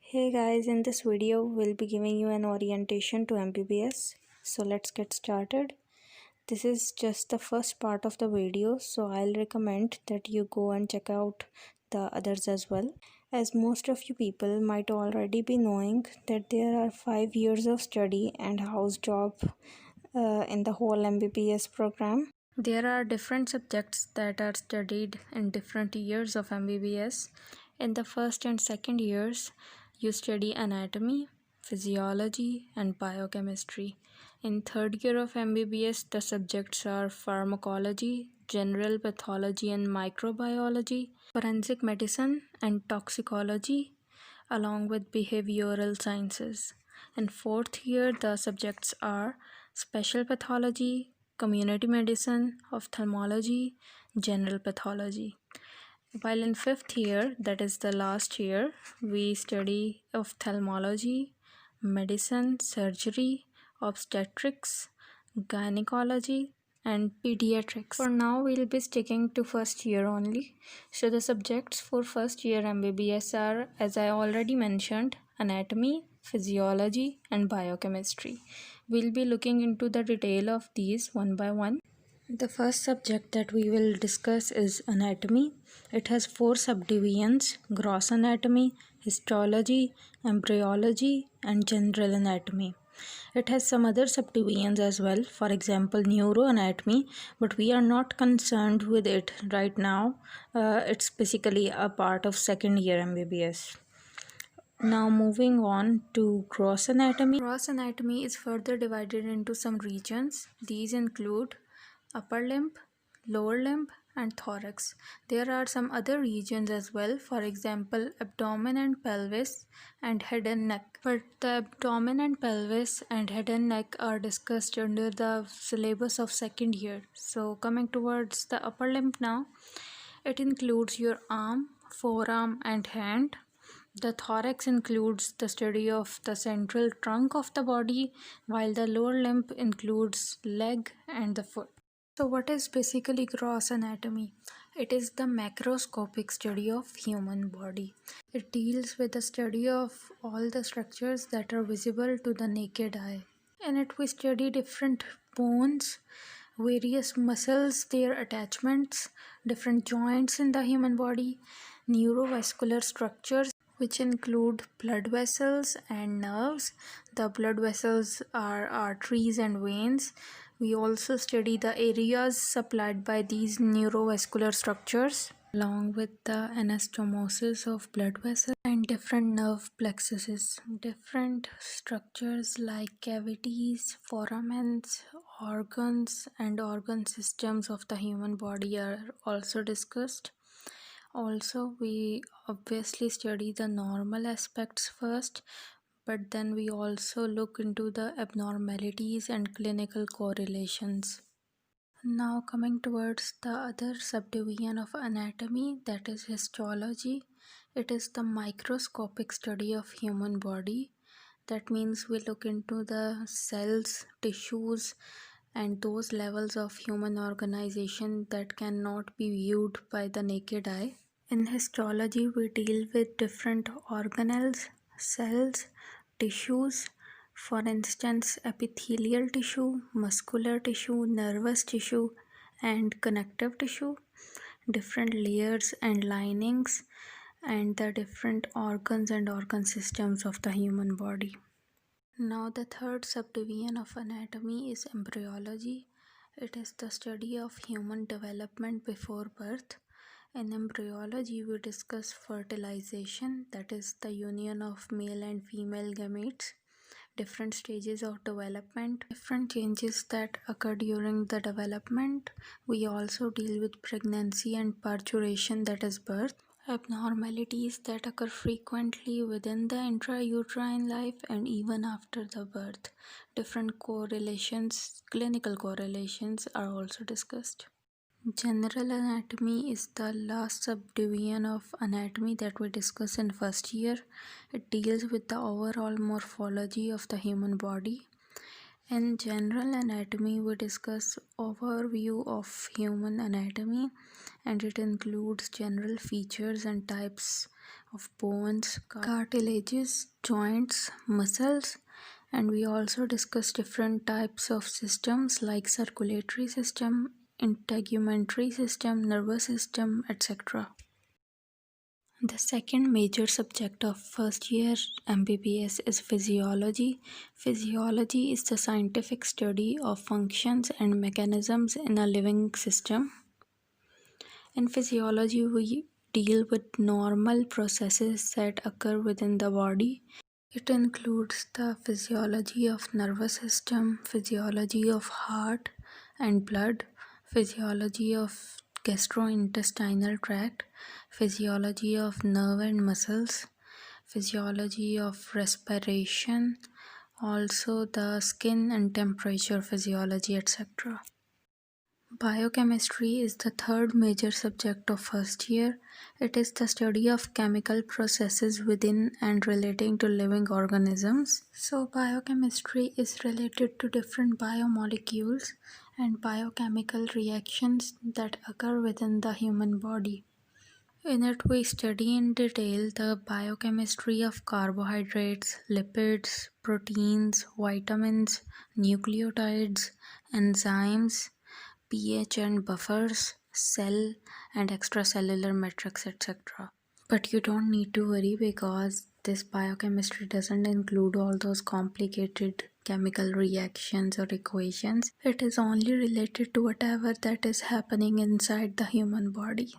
Hey guys, in this video we'll be giving you an orientation to MBBS. So let's get started. This is just the first part of the video, so I'll recommend that you go and check out the others as well. As most of you people might already be knowing that there are 5 years of study and house job in the whole MBBS program. There are different subjects that are studied in different years of MBBS. In the first and second years, you study anatomy, physiology, and biochemistry. In third year of MBBS, the subjects are pharmacology, general pathology and microbiology, forensic medicine, and toxicology, along with behavioral sciences. In fourth year, the subjects are special pathology, community medicine, ophthalmology, general pathology. While in fifth year, that is the last year, we study ophthalmology, medicine, surgery, obstetrics, gynecology, and pediatrics. For now, we'll be sticking to first year only. So the subjects for first year MBBS are, as I already mentioned, anatomy, physiology, and biochemistry. We'll be looking into the detail of these one by one. The first subject that we will discuss is anatomy. It has 4 subdivisions: gross anatomy, histology, embryology, and general anatomy. It has some other subdivisions as well, for example neuroanatomy, but we are not concerned with it right now. It's basically a part of second year MBBS. Now moving on to gross anatomy. Gross anatomy is further divided into some regions. These include upper limb, lower limb, and thorax. There are some other regions as well, for example abdomen and pelvis and head and neck. But the abdomen and pelvis and head and neck are discussed under the syllabus of second year. So coming towards the upper limb now, it includes your arm, forearm, and hand. The thorax includes the study of the central trunk of the body, while the lower limb includes leg and the foot. So what is basically gross anatomy? It is the macroscopic study of human body. It deals with the study of all the structures that are visible to the naked eye. In it we study different bones, various muscles, their attachments, different joints in the human body, neurovascular structures, which include blood vessels and nerves. The blood vessels are arteries and veins. We also study the areas supplied by these neurovascular structures, along with the anastomosis of blood vessels and different nerve plexuses. Different structures like cavities, foramens, organs, and organ systems of the human body are also discussed. Also, we obviously study the normal aspects first, but then we also look into the abnormalities and clinical correlations. Now coming towards the other subdivision of anatomy, that is histology. It is the microscopic study of human body. That means we look into the cells, tissues, and those levels of human organization that cannot be viewed by the naked eye. In histology, we deal with different organelles, cells, tissues, for instance epithelial tissue, muscular tissue, nervous tissue, and connective tissue, different layers and linings, and the different organs and organ systems of the human body. Now the third subdivision of anatomy is embryology. It is the study of human development before birth. In embryology, we discuss fertilization, that is the union of male and female gametes, different stages of development, different changes that occur during the development. We also deal with pregnancy and parturition, that is birth, abnormalities that occur frequently within the intrauterine life and even after the birth. Different correlations, clinical correlations are also discussed. General anatomy is the last subdivision of anatomy that we discuss in first year. It deals with the overall morphology of the human body. In general anatomy, we discuss overview of human anatomy, and it includes general features and types of bones, cartilages, joints, muscles, and we also discuss different types of systems like circulatory system, integumentary system, nervous system, etc. The second major subject of first year MBBS is physiology. Physiology is the scientific study of functions and mechanisms in a living system. In physiology, we deal with normal processes that occur within the body. It includes the physiology of nervous system, physiology of heart and blood, physiology of gastrointestinal tract, physiology of nerve and muscles, physiology of respiration, also the skin and temperature physiology, etc. Biochemistry is the third major subject of first year. It is the study of chemical processes within and relating to living organisms. So, biochemistry is related to different biomolecules and biochemical reactions that occur within the human body. In it, we study in detail the biochemistry of carbohydrates, lipids, proteins, vitamins, nucleotides, enzymes, pH and buffers, cell and extracellular matrix, etc. But you don't need to worry because this biochemistry doesn't include all those complicated chemical reactions or equations. It is only related to whatever that is happening inside the human body.